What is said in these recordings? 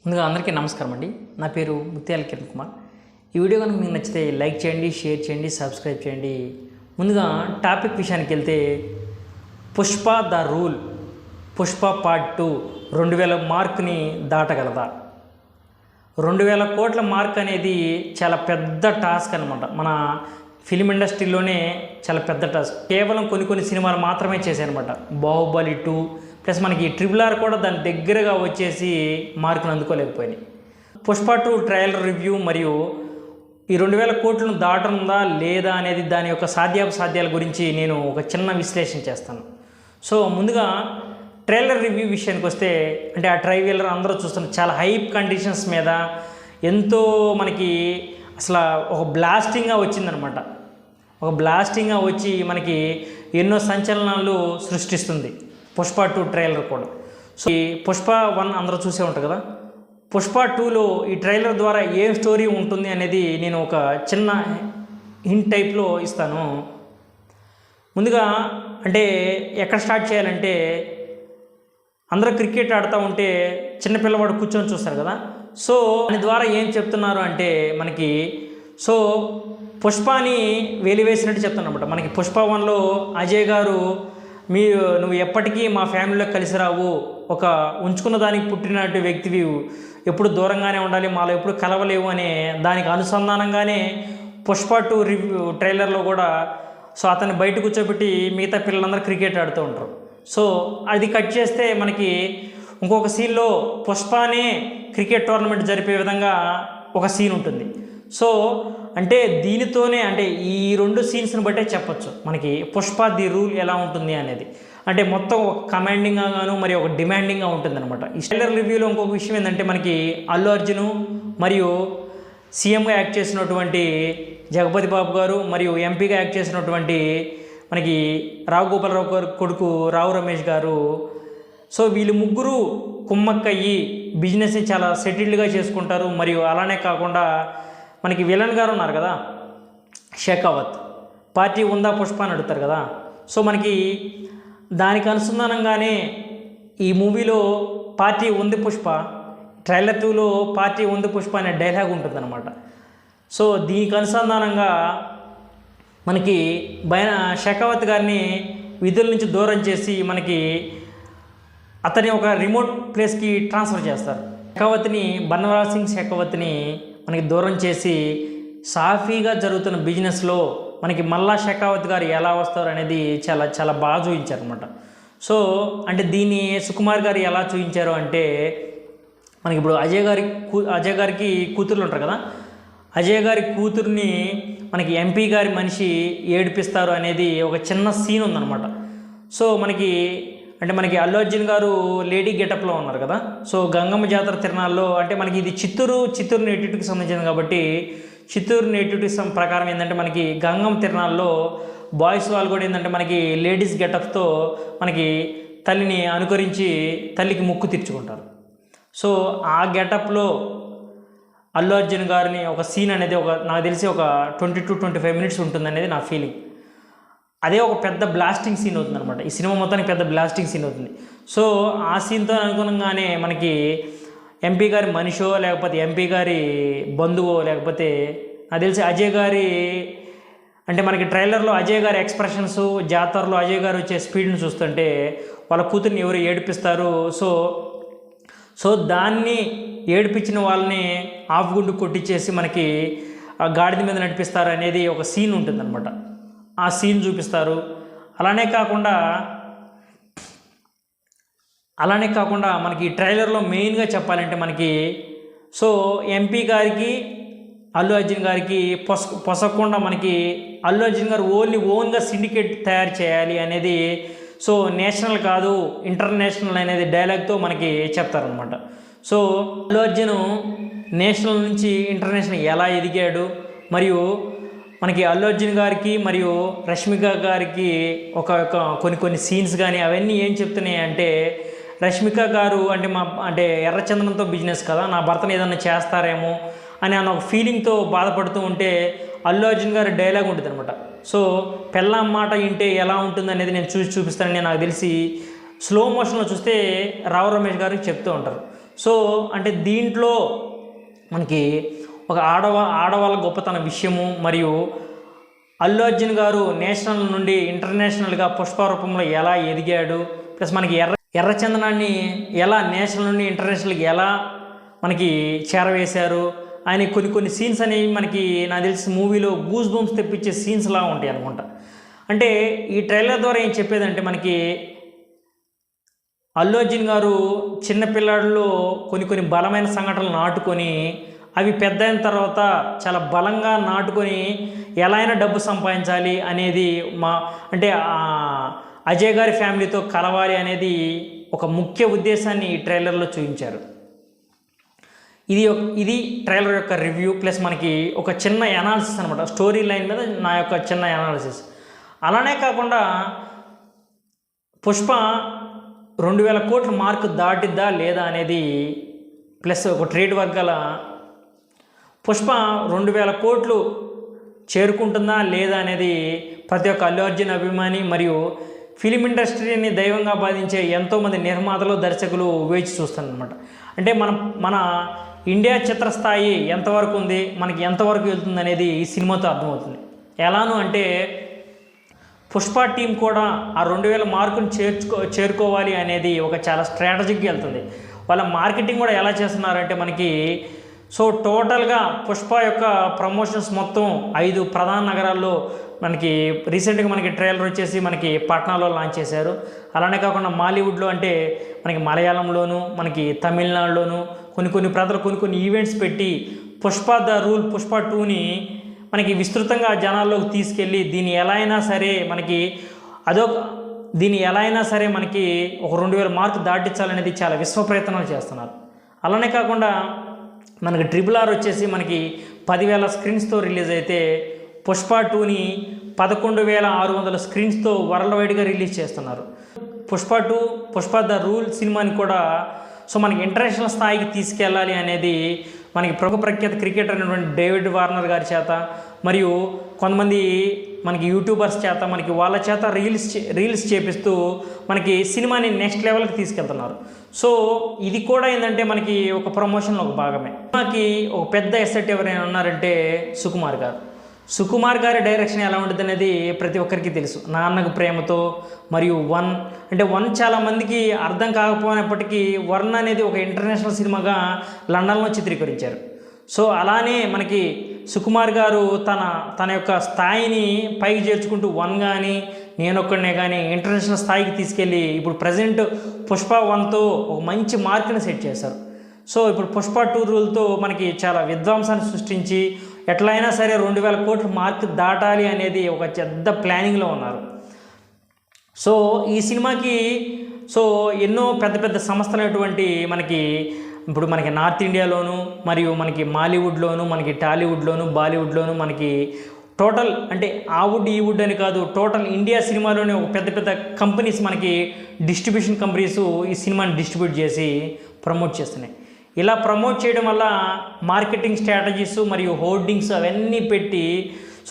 ముందుగా అందరికీ నమస్కారం అండి. నా పేరు ముత్యాల కిరణ్ కుమార్. ఈ వీడియో కనుక మీకు నచ్చితే లైక్ చేయండి, షేర్ చేయండి, సబ్స్క్రైబ్ చేయండి. ముందుగా టాపిక్ విషయానికి వెళ్తే Pushpa the rule, Pushpa part 2 2000 మార్క్ని దాటగలదా? 2000 కోట్ల మార్క్ అనేది చాలా పెద్ద టాస్క్ అనమాట. మన ఫిలిం ఇండస్ట్రీలోనే చాలా పెద్ద టాస్క్. కేవలం కొన్ని సినిమాలు మాత్రమే చేశాయన్నమాట. బాహుబలి 2 ప్లస్ మనకి RRR కూడా దాని దగ్గరగా వచ్చేసి మార్కులు అందుకోలేకపోయినాయి. పుష్ప 2 ట్రయలర్ రివ్యూ మరియు ఈ 2000 కోట్లను దాటనుందా లేదా అనేది దాని యొక్క సాధ్యాల గురించి నేను ఒక చిన్న విశ్లేషణ చేస్తాను. సో ముందుగా ట్రైలర్ రివ్యూ విషయానికి వస్తే, అంటే ఆ ట్రైలర్ అందరూ చూస్తున్న చాలా హైప్ కండిషన్స్ మీద ఎంతో మనకి అసలు ఒక బ్లాస్టింగ్గా వచ్చిందనమాట. ఒక బ్లాస్టింగ్గా వచ్చి మనకి ఎన్నో సంచలనాలు సృష్టిస్తుంది పుష్ప 2 ట్రైలర్ కూడా. సో ఈ పుష్ప 1 అందరూ చూసే ఉంటారు కదా. పుష్ప 2లో ఈ ట్రైలర్ ద్వారా ఏ స్టోరీ ఉంటుంది అనేది నేను ఒక చిన్న హింట్ టైప్లో ఇస్తాను. ముందుగా అంటే ఎక్కడ స్టార్ట్ చేయాలంటే, అందరూ క్రికెట్ ఆడుతూ ఉంటే చిన్నపిల్లవాడు కూర్చొని చూస్తారు కదా. సో దాని ద్వారా ఏం చెప్తున్నారు అంటే మనకి, సో పుష్పని వెలివేసినట్టు చెప్తున్నమాట. మనకి పుష్ప 1లో అజయ్ గారు నువ్వు ఎప్పటికీ మా ఫ్యామిలీలో కలిసి రావు, ఒక ఉంచుకున్న దానికి పుట్టినట్టు వ్యక్తివి, ఎప్పుడు దూరంగానే ఉండాలి, మాలో ఎప్పుడు కలవలేవు అనే దానికి అనుసంధానంగానే పుష్ప 2 రివ్యూ ట్రైలర్లో కూడా సో అతన్ని బయట కూర్చోబెట్టి మిగతా పిల్లలందరూ క్రికెట్ ఆడుతూ ఉంటారు. సో అది కట్ చేస్తే మనకి ఇంకొక సీన్లో పుష్పనే క్రికెట్ టోర్నమెంట్ జరిపే విధంగా ఒక సీన్ ఉంటుంది. సో అంటే దీనితోనే అంటే ఈ 2 సీన్స్ని బట్టే చెప్పొచ్చు మనకి పుష్ప ది రూల్ ఎలా ఉంటుంది అనేది. అంటే మొత్తం ఒక కమాండింగ్గా గాను మరియు ఒక డిమాండింగ్గా ఉంటుంది అనమాట. ఈ ట్రైలర్ రివ్యూలో ఇంకొక విషయం ఏంటంటే, మనకి అల్లు అర్జున్ మరియు సీఎంగా యాక్ట్ చేసినటువంటి జగపతి బాబు గారు మరియు ఎంపీగా యాక్ట్ చేసినటువంటి మనకి రావు గోపాలరావు గారు కొడుకు రావు రమేష్ గారు, సో వీళ్ళు ముగ్గురు కుమ్మక్కయ్యి బిజినెస్ని చాలా సెటిల్డ్గా చేసుకుంటారు. మరియు అలానే కాకుండా మనకి విలన్ గారు ఉన్నారు కదా, షెకావత్, పార్టీ ఉందా పుష్ప అని అడుగుతారు కదా. సో మనకి దానికి అనుసంధానంగానే ఈ మూవీలో పార్టీ ఉంది పుష్ప, ట్రైలర్ 2లో పార్టీ ఉంది పుష్ప అనే డైలాగ్ ఉంటుందన్నమాట. సో దీనికి అనుసంధానంగా మనకి షెకావత్ గారిని విధుల నుంచి దూరం చేసి మనకి అతని ఒక రిమోట్ ప్లేస్కి ట్రాన్స్ఫర్ చేస్తారు. బన్వాల్ సింగ్ షెకావత్ని మనకి దూరం చేసి సాఫీగా జరుగుతున్న బిజినెస్లో మనకి మళ్ళా షెకావత్ గారు ఎలా వస్తారు అనేది చాలా చాలా బాగా చూపించారనమాట. సో అంటే దీన్ని సుకుమార్ గారు ఎలా చూపించారు అంటే, మనకి ఇప్పుడు అజయ్ గారికి కూతుర్లు ఉంటారు కదా, అజయ్ గారి కూతుర్ని మనకి ఎంపీ గారి మనిషి ఏడిపిస్తారు అనేది ఒక చిన్న సీన్ ఉందన్నమాట. సో మనకి అల్లు అర్జున్ గారు లేడీ గెటప్లో ఉన్నారు కదా. సో గంగమ్మ జాతర తిరణాల్లో అంటే మనకి ఇది చిత్తూరు నేటివిటీకి సంబంధించింది కాబట్టి, చిత్తూరు నేటివిటీ ప్రకారం ఏంటంటే మనకి గంగమ్మ తిరణాల్లో బాయ్స్ వాళ్ళు కూడా ఏంటంటే మనకి లేడీస్ గెటప్తో మనకి తల్లిని అనుకరించి తల్లికి ముక్కు తీర్చుకుంటారు. సో ఆ గెటప్లో అల్లు అర్జున్ గారిని ఒక సీన్ అనేది నాకు తెలిసి ఒక 20-25 మినిట్స్ ఉంటుందనేది నా ఫీలింగ్. అదే ఒక పెద్ద బ్లాస్టింగ్ సీన్ అవుతుంది అనమాట. ఈ సినిమా మొత్తానికి పెద్ద బ్లాస్టింగ్ సీన్ అవుతుంది. సో ఆ సీన్తో అనుగుణంగానే మనకి ఎంపీ గారి మనిషో లేకపోతే ఎంపీ గారి బంధువో లేకపోతే నాకు తెలిసి అజయ్ గారి, అంటే మనకి ట్రైలర్లో అజయ్ గారి ఎక్స్ప్రెషన్స్, జాతరలో అజయ్ గారు వచ్చే స్పీడ్ని చూస్తుంటే వాళ్ళ కూతుర్ని ఎవరు ఏడిపిస్తారు. సో దాన్ని ఏడిపించిన వాళ్ళని ఆఫ్ గుండు కొట్టించేసి మనకి గాడిద మీద నడిపిస్తారు అనేది ఒక సీన్ ఉంటుందన్నమాట. ఆ సీన్ చూపిస్తారు. అలానే కాకుండా మనకి ట్రైలర్లో మెయిన్గా చెప్పాలంటే మనకి సో ఎంపీ గారికి అల్లు అర్జున్ గారికి పొసకుండా మనకి అల్లు అర్జున్ గారు ఓన్గా సిండికేట్ తయారు చేయాలి అనేది, సో నేషనల్ కాదు ఇంటర్నేషనల్ అనేది డైలాగ్తో మనకి చెప్తారనమాట. సో అల్లు అర్జున్ నేషనల్ నుంచి ఇంటర్నేషనల్ ఎలా ఎదిగాడు, మరియు మనకి అల్లు అర్జున్ గారికి మరియు రష్మిక గారికి కొన్ని సీన్స్ కానీ అవన్నీ ఏం చెప్తున్నాయి అంటే, రష్మిక గారు అంటే ఎర్రచందనంతో బిజినెస్ కదా, నా భర్తను ఏదన్నా చేస్తారేమో అని ఒక ఫీలింగ్తో బాధపడుతూ ఉంటే అల్లు అర్జున్ గారి డైలాగ్ ఉంటుంది అనమాట. సో పెళ్ళాం మాట వింటే ఎలా ఉంటుంది అనేది నేను చూపిస్తానని నాకు తెలిసి స్లో మోషన్లో చూస్తే రావు రమేష్ గారికి చెప్తూ ఉంటారు. సో అంటే దీంట్లో మనకి ఒక ఆడవాళ్ళ గొప్పతన విషయము, మరియు అల్లు అర్జున్ గారు నేషనల్ నుండి ఇంటర్నేషనల్గా పుష్ప రూపంలో ఎలా ఎదిగాడు, ప్లస్ మనకి ఎర్రచందనాన్ని ఎలా నేషనల్ నుండి ఇంటర్నేషనల్కి ఎలా మనకి చేరవేశారు అని కొన్ని సీన్స్ అనేవి మనకి నాకు తెలిసి మూవీలో గూస్ బంప్స్ తెప్పించే సీన్స్ లాగా ఉంటాయి అనుకుంటా. అంటే ఈ ట్రైలర్ ద్వారా ఏం చెప్పేదంటే మనకి అల్లు అర్జున్ గారు చిన్నపిల్లాడిలో కొన్ని బలమైన సంఘటనలు నాటుకొని అవి పెద్ద అయిన తర్వాత చాలా బలంగా నాటుకొని ఎలా అయినా డబ్బు సంపాదించాలి అనేది అంటే అజయ్ గారి ఫ్యామిలీతో కలవాలి అనేది ఒక ముఖ్య ఉద్దేశాన్ని ఈ ట్రైలర్లో చూపించారు. ఇది ట్రైలర్ యొక్క రివ్యూ, ప్లస్ మనకి ఒక చిన్న అనాలిసిస్ అనమాట, స్టోరీ లైన్ మీద నా యొక్క చిన్న అనాలిసిస్. అలానే కాకుండా పుష్ప 2000 కోట్ల మార్కు దాటిద్దా లేదా అనేది, ప్లస్ ఒక ట్రేడ్ వర్గాల పుష్ప 2000 కోట్లు చేరుకుంటుందా లేదా అనేది ప్రతి ఒక్క అల్లు అర్జున్ అభిమాని మరియు ఫిలిం ఇండస్ట్రీని దైవంగా బాధించే ఎంతోమంది నిర్మాతలు, దర్శకులు వేచి చూస్తారనమాట. అంటే మన ఇండియా చిత్రస్థాయి ఎంతవరకు ఉంది, మనకి ఎంతవరకు వెళ్తుంది అనేది ఈ సినిమాతో అర్థమవుతుంది. ఎలాను అంటే పుష్ప టీం కూడా ఆ 2000 మార్కుని చేరుకోవాలి అనేది ఒక చాలా స్ట్రాటజిక్గా వెళ్తుంది. వాళ్ళ మార్కెటింగ్ కూడా ఎలా చేస్తున్నారంటే మనకి సో టోటల్గా పుష్ప యొక్క ప్రమోషన్స్ మొత్తం 5 ప్రధాన నగరాల్లో మనకి రీసెంట్గా మనకి ట్రైలర్ వచ్చేసి మనకి పాట్నాలో లాంచ్ చేశారు. అలానే కాకుండా మాలీవుడ్లో అంటే మనకి మలయాళంలోను, మనకి తమిళనాడులోను కొన్ని ప్రజలు కొన్ని ఈవెంట్స్ పెట్టి పుష్ప ద రూల్, పుష్ప 2ని మనకి విస్తృతంగా జనాల్లోకి తీసుకెళ్ళి దీన్ని ఎలా అయినా సరే మనకి ఒక 2000 మార్కు దాటించాలనేది చాలా విశ్వ ప్రయత్నాలు చేస్తున్నారు. అలానే కాకుండా మనకి RRR వచ్చేసి మనకి 10,000 స్క్రీన్స్తో రిలీజ్ అయితే పుష్ప 2ని 11,600 స్క్రీన్స్తో వరల్డ్ వైడ్గా రిలీజ్ చేస్తున్నారు. పుష్ప 2, పుష్ప ద రూల్ సినిమాని కూడా సో మనకి ఇంటర్నేషనల్ స్థాయికి తీసుకెళ్ళాలి అనేది మనకి ప్రఖ్యాత క్రికెటర్ అయినటువంటి డేవిడ్ వార్నర్ గారి చేత మరియు కొంతమంది మనకి యూట్యూబర్స్ చేత మనకి వాళ్ళ చేత రీల్స్ చేపిస్తూ మనకి సినిమాని నెక్స్ట్ లెవెల్కి తీసుకెళ్తున్నారు. సో ఇది కూడా ఏంటంటే మనకి ఒక ప్రమోషన్లో ఒక భాగమే. సినిమాకి ఒక పెద్ద ఎసెట్ ఎవరైనా ఉన్నారంటే సుకుమార్ గారి డైరెక్షన్ ఎలా ఉంటుంది అనేది ప్రతి ఒక్కరికి తెలుసు. నాన్నకు ప్రేమతో మరియు వన్ చాలామందికి అర్థం కాకపోయినప్పటికీ వన్ అనేది ఒక ఇంటర్నేషనల్ సినిమాగా లండన్లో చిత్రీకరించారు. సో అలానే మనకి సుకుమార్ గారు తన యొక్క స్థాయిని పైకి చేర్చుకుంటూ వన్ కానీ నేనొక్కడనే కానీ ఇంటర్నేషనల్ స్థాయికి తీసుకెళ్ళి ఇప్పుడు ప్రజెంట్ పుష్ప 1తో ఒక మంచి మార్కుని సెట్ చేశారు. సో ఇప్పుడు పుష్ప 2 రూల్తో మనకి చాలా విధ్వంసాన్ని సృష్టించి ఎట్లయినా సరే 2000 కోట్ల మార్క్ దాటాలి అనేది ఒక పెద్ద ప్లానింగ్లో ఉన్నారు. సో ఈ సినిమాకి ఎన్నో పెద్ద సంస్థలైనటువంటి ఇప్పుడు మనకి నార్త్ ఇండియాలోను మరియు మనకి మాలీవుడ్లోను, మనకి టాలీవుడ్లోను, బాలీవుడ్లోను మనకి టోటల్ అంటే ఆ వుడ్ ఈ వుడ్ అని కాదు, టోటల్ ఇండియా సినిమాలోనే ఒక పెద్ద కంపెనీస్ మనకి డిస్ట్రిబ్యూషన్ కంపెనీస్ ఈ సినిమాని డిస్ట్రిబ్యూట్ చేసి ప్రమోట్ చేస్తున్నాయి. ఇలా ప్రమోట్ చేయడం వల్ల మార్కెటింగ్ స్ట్రాటజీస్ మరియు హోర్డింగ్స్ అవన్నీ పెట్టి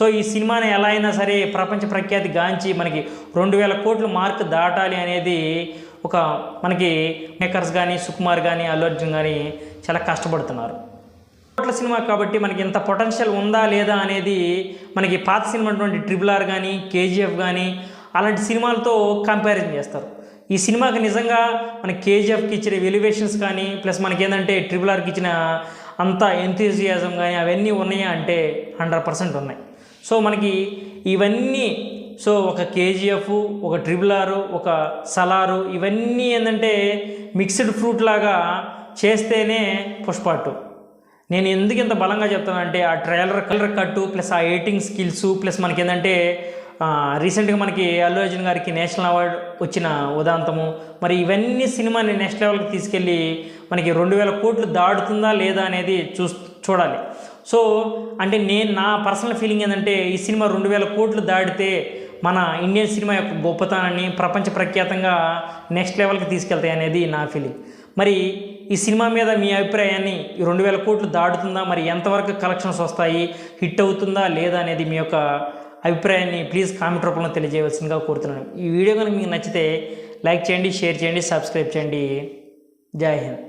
సో ఈ సినిమాని ఎలా అయినా సరే ప్రపంచ ప్రఖ్యాతి గాంచి మనకి 2000 కోట్ల మార్క్ దాటాలి అనేది ఒక మనకి మేకర్స్ కానీ సుకుమార్ కానీ అల్లు అర్జున్ కానీ చాలా కష్టపడుతున్నారు. కోట్ల సినిమా కాబట్టి మనకి ఇంత పొటెన్షియల్ ఉందా లేదా అనేది మనకి పాత సినిమా అటువంటి RRR కానీ KGF కానీ అలాంటి సినిమాలతో కంపారిజన్ చేస్తారు. ఈ సినిమాకి నిజంగా మనకి KGFకి ఇచ్చిన ఎలివేషన్స్ కానీ ప్లస్ మనకి ఏంటంటే RRRకి ఇచ్చిన అంత ఎంతూజియాజం కానీ అవన్నీ ఉన్నాయా అంటే 100% ఉన్నాయి. సో మనకి ఇవన్నీ ఒక KGF, ఒక RRR, ఒక సలారు ఇవన్నీ ఏంటంటే మిక్స్డ్ ఫ్రూట్ లాగా చేస్తేనే పుష్ప 2. నేను ఎందుకు ఇంత బలంగా చెప్తానంటే ఆ కలర్ కట్టు ప్లస్ ఆ ఎడిటింగ్ స్కిల్స్ ప్లస్ మనకి ఏంటంటే రీసెంట్గా మనకి అల్లు అర్జున్ గారికి నేషనల్ అవార్డు వచ్చిన ఉదాంతము మరి ఇవన్నీ సినిమాని నెక్స్ట్ లెవెల్కి తీసుకెళ్ళి మనకి 2000 కోట్లు దాడుతుందా లేదా అనేది చూడాలి. సో అంటే నా పర్సనల్ ఫీలింగ్ ఏంటంటే ఈ సినిమా 2000 కోట్లు దాటితే మన ఇండియన్ సినిమా యొక్క గొప్పతనాన్ని ప్రపంచ ప్రఖ్యాతంగా నెక్స్ట్ లెవెల్కి తీసుకెళ్తాయి అనేది నా ఫీలింగ్. మరి ఈ సినిమా మీద మీ అభిప్రాయాన్ని 2000 కోట్లు దాటుతుందా, మరి ఎంతవరకు కలెక్షన్స్ వస్తాయి, హిట్ అవుతుందా లేదా అనేది మీ యొక్క అభిప్రాయాన్ని ప్లీజ్ కామెంట్ రూపంలో తెలియజేయవలసిందిగా కోరుతున్నాను. ఈ వీడియో కనుక మీకు నచ్చితే లైక్ చేయండి, షేర్ చేయండి, సబ్స్క్రైబ్ చేయండి. జై హింద్.